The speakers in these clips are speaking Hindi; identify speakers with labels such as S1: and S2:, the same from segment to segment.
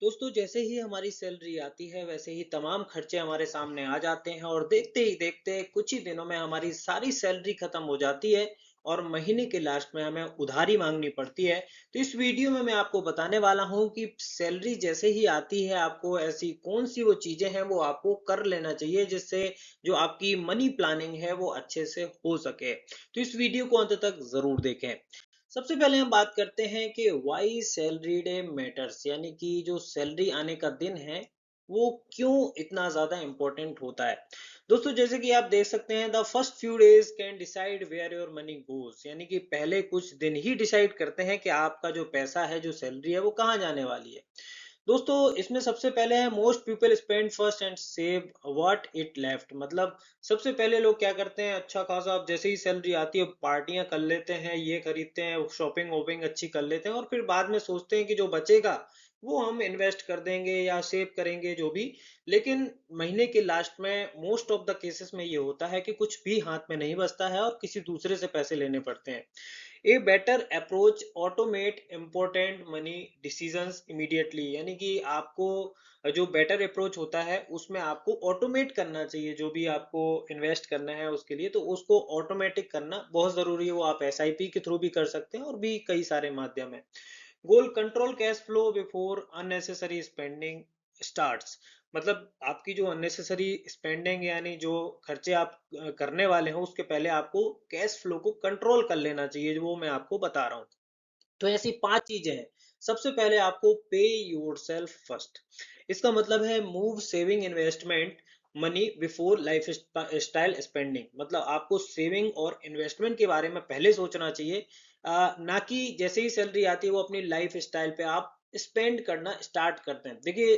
S1: दोस्तों जैसे ही हमारी सैलरी आती है वैसे ही तमाम खर्चे हमारे सामने आ जाते हैं और देखते ही देखते कुछ ही दिनों में हमारी सारी सैलरी खत्म हो जाती है और महीने के लास्ट में हमें उधारी मांगनी पड़ती है। तो इस वीडियो में मैं आपको बताने वाला हूं कि सैलरी जैसे ही आती है आपको ऐसी कौन सी वो चीजें हैं वो आपको कर लेना चाहिए जिससे जो आपकी मनी प्लानिंग है वो अच्छे से हो सके। तो इस वीडियो को अंत तक जरूर देखें। सबसे पहले हम बात करते हैं कि वाई सैलरी डे मैटर्स, यानी कि जो सैलरी आने का दिन है वो क्यों इतना ज्यादा इंपॉर्टेंट होता है। दोस्तों जैसे कि आप देख सकते हैं the first few days can decide where your money goes, यानी कि पहले कुछ दिन ही डिसाइड करते हैं कि आपका जो पैसा है जो सैलरी है वो कहाँ जाने वाली है। दोस्तों इसमें सबसे पहले है most people spend first and save what it left, मतलब सबसे पहले लोग क्या करते हैं अच्छा खासा अब जैसे ही सैलरी आती है पार्टियां कर लेते हैं, ये खरीदते हैं, शॉपिंग वॉपिंग अच्छी कर लेते हैं और फिर बाद में सोचते हैं कि जो बचेगा वो हम इन्वेस्ट कर देंगे या सेव करेंगे जो भी। लेकिन महीने के लास्ट में मोस्ट ऑफ द केसेस में ये होता है कि कुछ भी हाथ में नहीं बचता है और किसी दूसरे से पैसे लेने पड़ते हैं। A better approach automate important money decisions immediately, यानी कि आपको जो बेटर अप्रोच होता है उसमें आपको ऑटोमेट करना चाहिए जो भी आपको इन्वेस्ट करना है उसके लिए, तो उसको ऑटोमेटिक करना बहुत जरूरी है। वो आप एसआईपी के थ्रू भी कर सकते हैं और भी कई सारे माध्यम है। Goal control cash flow before unnecessary spending starts, मतलब आपकी जो अननेसेसरी स्पेंडिंग यानी जो खर्चे आप करने वाले हो उसके पहले आपको कैश फ्लो को कंट्रोल कर लेना चाहिए, जो वो मैं आपको बता रहा हूँ। तो ऐसी 5 चीजें हैं। सबसे पहले आपको पे योरसेल्फ फर्स्ट, इसका मतलब है move saving investment money before life style spending, मतलब आपको सेविंग और इन्वेस्टमेंट के बारे में पहले सोचना चाहिए। ना कि जैसे ही सैलरी आती है वो अपनी लाइफ स्टाइल पे आप स्पेंड करना स्टार्ट करते हैं। देखिए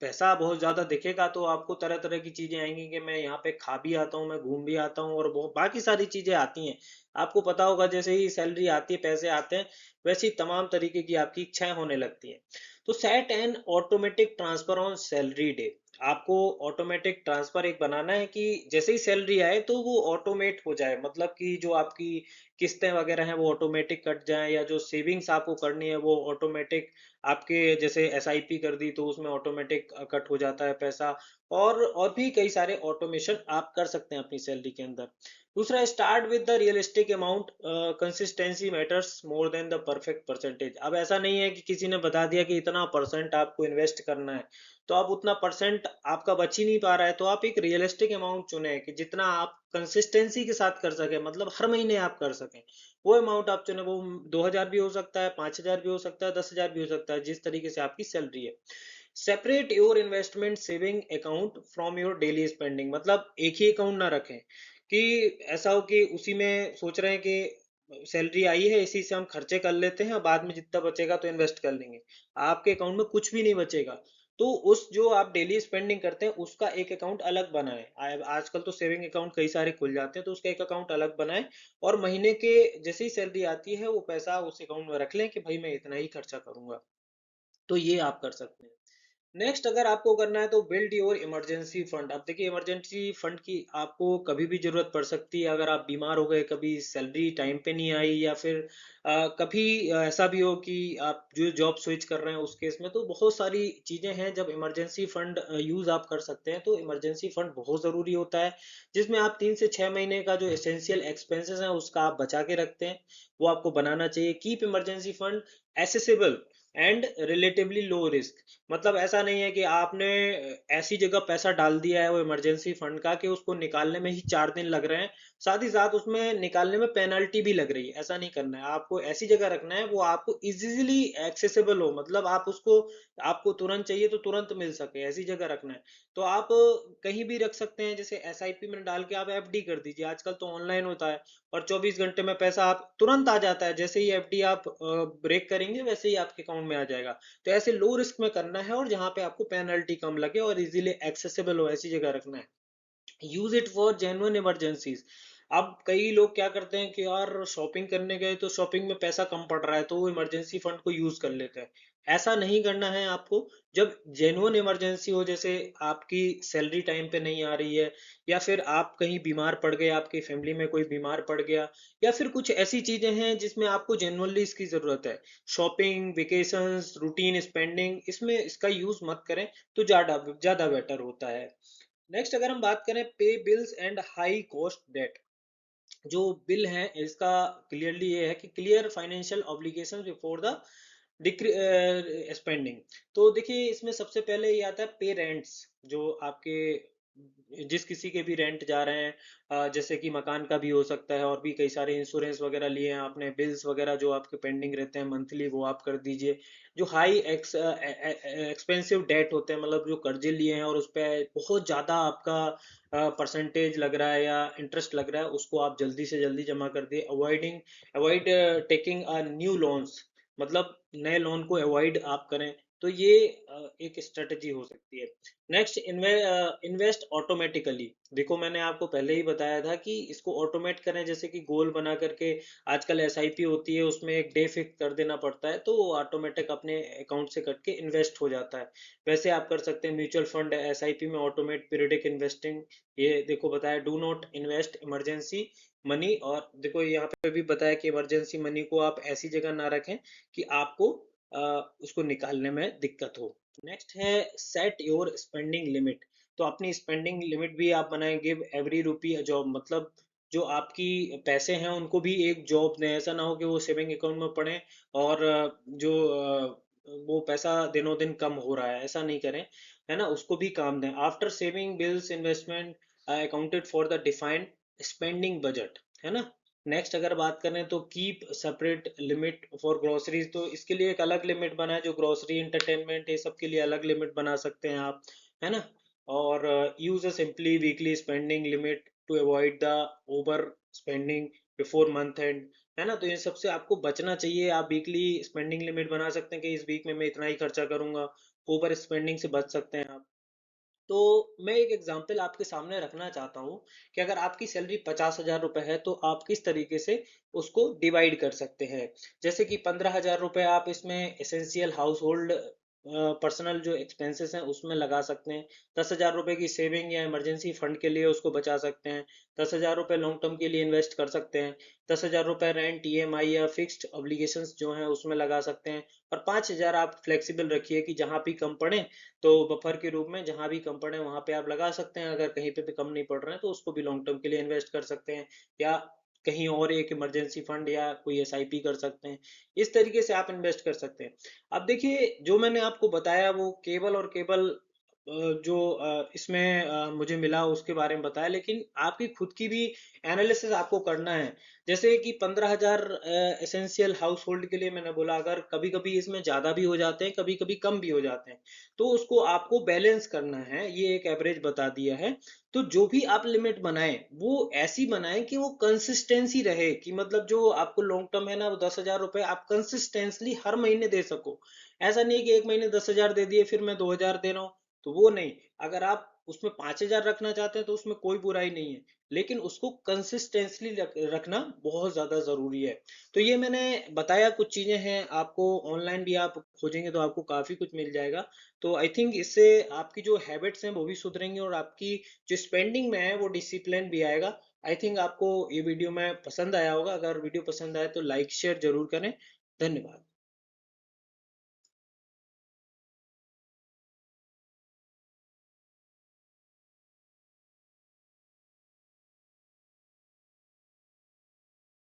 S1: पैसा बहुत ज्यादा दिखेगा तो आपको तरह तरह की चीजें आएंगी कि मैं यहाँ पे खा भी आता हूँ, मैं घूम भी आता हूँ और बहुत बाकी सारी चीजें आती हैं। आपको पता होगा जैसे ही सैलरी आती है पैसे आते हैं वैसी तमाम तरीके की आपकी इच्छाएं होने लगती हैं। तो set N automatic transfer on salary day, आपको ऑटोमेटिक ट्रांसफर एक बनाना है कि जैसे ही सैलरी आए तो वो ऑटोमेट हो जाए, मतलब कि जो आपकी किस्तें वगैरह हैं वो ऑटोमेटिक कट जाएं या जो सेविंग्स आपको करनी है वो ऑटोमेटिक आपके जैसे एसआईपी कर दी तो उसमें ऑटोमेटिक कट हो जाता है पैसा। और भी कई सारे ऑटोमेशन आप कर सकते हैं अपनी सैलरी के अंदर। दूसरा start with the realistic amount, consistency matters more than the perfect percentage. अब ऐसा नहीं है कि किसी ने बता दिया कि इतना परसेंट आपको इन्वेस्ट करना है तो आप उतना परसेंट आपका बच ही नहीं पा रहा है, तो आप एक रियलिस्टिक अमाउंट चुने कि जितना आप कंसिस्टेंसी के साथ कर सके, मतलब हर महीने आप कर सकें वो अमाउंट आप चुने। वो 2,000 भी हो सकता है, 5,000 भी हो सकता है, 10,000 भी हो सकता है, जिस तरीके से आपकी सैलरी है। Separate your investment saving account from your daily spending, मतलब एक ही अकाउंट ना रखें कि ऐसा हो कि उसी में सोच रहे हैं कि सैलरी आई है इसी से हम खर्चे कर लेते हैं और बाद में जितना बचेगा तो इन्वेस्ट कर लेंगे। आपके अकाउंट में कुछ भी नहीं बचेगा। तो उस जो आप डेली स्पेंडिंग करते हैं उसका एक अकाउंट अलग बनाएं। आजकल तो सेविंग अकाउंट कई सारे खुल जाते हैं तो उसका एक अकाउंट अलग बनाएं और महीने के जैसे ही सैलरी आती है वो पैसा उस अकाउंट में रख लें कि भाई मैं इतना ही खर्चा करूंगा। तो ये आप कर सकते हैं। नेक्स्ट अगर आपको करना है तो बिल्ड योर इमरजेंसी फंड। अब देखिए इमरजेंसी फंड की आपको कभी भी जरूरत पड़ सकती है, अगर आप बीमार हो गए, कभी सैलरी टाइम पे नहीं आई या फिर कभी ऐसा भी हो कि आप जो जॉब स्विच कर रहे हैं उस केस में, तो बहुत सारी चीजें हैं जब इमरजेंसी फंड यूज आप कर सकते हैं। तो इमरजेंसी फंड बहुत जरूरी होता है जिसमें आप 3 से 6 महीने का जो एसेंशियल एक्सपेंसेस हैं उसका आप बचा के रखते हैं, वो आपको बनाना चाहिए। Keep emergency fund accessible and relatively low risk, मतलब ऐसा नहीं है कि आपने ऐसी जगह पैसा डाल दिया है वो इमरजेंसी फंड का कि उसको निकालने में ही 4 दिन लग रहे हैं, साथ ही साथ उसमें निकालने में पेनल्टी भी लग रही है। ऐसा नहीं करना है, आपको ऐसी जगह रखना है वो आपको इजीली एक्सेसिबल हो, मतलब आप उसको आपको तुरंत चाहिए तो तुरंत मिल सके, ऐसी जगह रखना है। तो आप कहीं भी रख सकते हैं, जैसे एसआईपी में डाल के आप एफडी कर दीजिए, आजकल तो ऑनलाइन होता है और 24 घंटे में पैसा आप तुरंत आ जाता है, जैसे ही एफडी आप ब्रेक करेंगे वैसे ही आपके अकाउंट में आ जाएगा। तो ऐसे लो रिस्क में करना है और जहां पे आपको पेनल्टी कम लगे और इजीली एक्सेसिबल हो ऐसी जगह रखना है। Use it for genuine emergencies. अब कई लोग क्या करते हैं कि यार शॉपिंग करने गए तो शॉपिंग में पैसा कम पड़ रहा है तो वो इमरजेंसी फंड को यूज कर लेते हैं। ऐसा नहीं करना है आपको। जब जेन्युइन इमरजेंसी हो, जैसे आपकी सैलरी टाइम पे नहीं आ रही है, या फिर आप कहीं बीमार पड़ गए, आपकी फैमिली में कोई बीमार पड़ गया, या फिर कुछ ऐसी चीजें हैं जिसमें आपको जेन्युइनली इसकी जरूरत है, शॉपिंग, वेकेशंस, रूटीन स्पेंडिंग, इसमें इसका यूज मत करें, तो ज्यादा ज्यादा बेटर होता है। नेक्स्ट अगर हम बात करें pay bills and high cost debt, जो बिल है इसका क्लियरली ये है कि clear financial obligation before the spending. तो देखिए इसमें सबसे पहले ये आता है पे रेंट्स, जो आपके जिस किसी के भी रेंट जा रहे हैं, जैसे कि मकान का भी हो सकता है, और भी कई सारे इंश्योरेंस वगैरह लिए हैं आपने, बिल्स वगैरह जो आपके पेंडिंग रहते हैं मंथली, वो आप कर दीजिए। जो हाई एक्सपेंसिव डेट होते हैं, मतलब जो कर्जे लिए हैं और उस पर बहुत ज़्यादा आपका परसेंटेज लग रहा है या इंटरेस्ट लग रहा है, उसको आप जल्दी से जल्दी जमा कर दिए। Avoid taking a new loans, मतलब नए लोन को अवॉइड आप करें। तो ये एक स्ट्रेटजी हो सकती है। Next, invest automatically. देखो मैंने आपको पहले ही बताया था कि इसको ऑटोमेट करें, जैसे कि गोल बना करके, आजकल एसआईपी होती है, उसमें एक डे फिक्स कर देना पड़ता है, तो वो ऑटोमेटिक अपने अकाउंट से कट के इन्वेस्ट हो जाता है। वैसे आप कर सकते हैं म्यूचुअल फंड एसआईपी में ऑटोमेट पीरियडिक इन्वेस्टिंग। ये देखो बताया, do not invest emergency money. और देखो यहाँ पे भी बताया कि इमरजेंसी मनी को आप ऐसी जगह ना रखें कि आपको अ, उसको निकालने में दिक्कत हो। नेक्स्ट है सेट योर स्पेंडिंग लिमिट। तो अपनी स्पेंडिंग लिमिट भी आप बनाएं। Give every rupee a job, मतलब जो आपकी पैसे हैं उनको भी एक जॉब दें। ऐसा ना हो कि वो सेविंग अकाउंट में पड़े और जो वो पैसा दिनों दिन कम हो रहा है, ऐसा नहीं करें, है ना, उसको भी काम दें। After saving bills investment accounted for the defined spending budget, है ना। नेक्स्ट अगर बात करें तो keep separate limit for groceries. तो इसके लिए एक अलग लिमिट बनाए, जो ग्रोसरी, इंटरटेनमेंट, ये सब के लिए अलग लिमिट बना सकते हैं आप, है ना। और use a simply weekly spending limit to avoid the over spending before month end, है ना। तो इन सबसे आपको बचना चाहिए। आप वीकली स्पेंडिंग लिमिट बना सकते हैं कि इस वीक में मैं इतना ही खर्चा करूंगा, ओवर स्पेंडिंग से बच सकते हैं आप। तो मैं एक एग्जांपल आपके सामने रखना चाहता हूँ कि अगर आपकी सैलरी 50,000 रुपये है, तो आप किस तरीके से उसको डिवाइड कर सकते हैं। जैसे कि 15,000 रुपये आप इसमें एसेंशियल हाउस होल्ड पर्सनल जो एक्सपेंसेस हैं उसमें लगा सकते हैं। 10,000 रुपये की सेविंग या इमरजेंसी फंड के लिए उसको बचा सकते हैं। 10,000 रुपये लॉन्ग टर्म के लिए इन्वेस्ट कर सकते हैं। 10,000 रुपये रेंट, ईएमआई या फिक्स्ड ऑब्लिगेशंस जो हैं उसमें लगा सकते हैं। और 5,000 आप फ्लेक्सिबल रखिए कि जहां भी कम पड़े, तो बफर के रूप में जहां भी कम पड़े वहां पे आप लगा सकते हैं। अगर कहीं पे भी कम नहीं पड़ रहे हैं तो उसको भी लॉन्ग टर्म के लिए इन्वेस्ट कर सकते हैं, या कहीं और एक इमरजेंसी फंड या कोई एसआईपी कर सकते हैं। इस तरीके से आप इन्वेस्ट कर सकते हैं। अब देखिए जो मैंने आपको बताया वो केवल और केवल जो इसमें मुझे मिला उसके बारे में बताया, लेकिन आपकी खुद की भी एनालिसिस आपको करना है। जैसे कि 15,000 एसेंशियल हाउस होल्ड के लिए मैंने बोला, अगर कभी कभी इसमें ज्यादा भी हो जाते हैं, कभी कभी कम भी हो जाते हैं, तो उसको आपको बैलेंस करना है। ये एक एवरेज बता दिया है। तो जो भी आप लिमिट बनाएं वो ऐसी बनाएं कि वो कंसिस्टेंसी रहे, कि मतलब जो आपको लॉन्ग टर्म है ना, वो 10,000 रुपये आप कंसिस्टेंसली हर महीने दे सको। ऐसा नहीं कि एक महीने 10,000 दे दिए फिर मैं 2,000 दे रहा हूँ, तो वो नहीं। अगर आप उसमें 5,000 रखना चाहते हैं तो उसमें कोई बुराई नहीं है, लेकिन उसको कंसिस्टेंसली रखना बहुत ज्यादा जरूरी है। तो ये मैंने बताया, कुछ चीजें हैं, आपको ऑनलाइन भी आप खोजेंगे तो आपको काफी कुछ मिल जाएगा। तो आई थिंक इससे आपकी जो हैबिट्स हैं वो भी सुधरेंगी, और आपकी जो स्पेंडिंग में है वो डिसिप्लिन भी आएगा। आई थिंक आपको ये वीडियो में पसंद आया होगा। अगर वीडियो पसंद आए तो लाइक शेयर जरूर करें। धन्यवाद।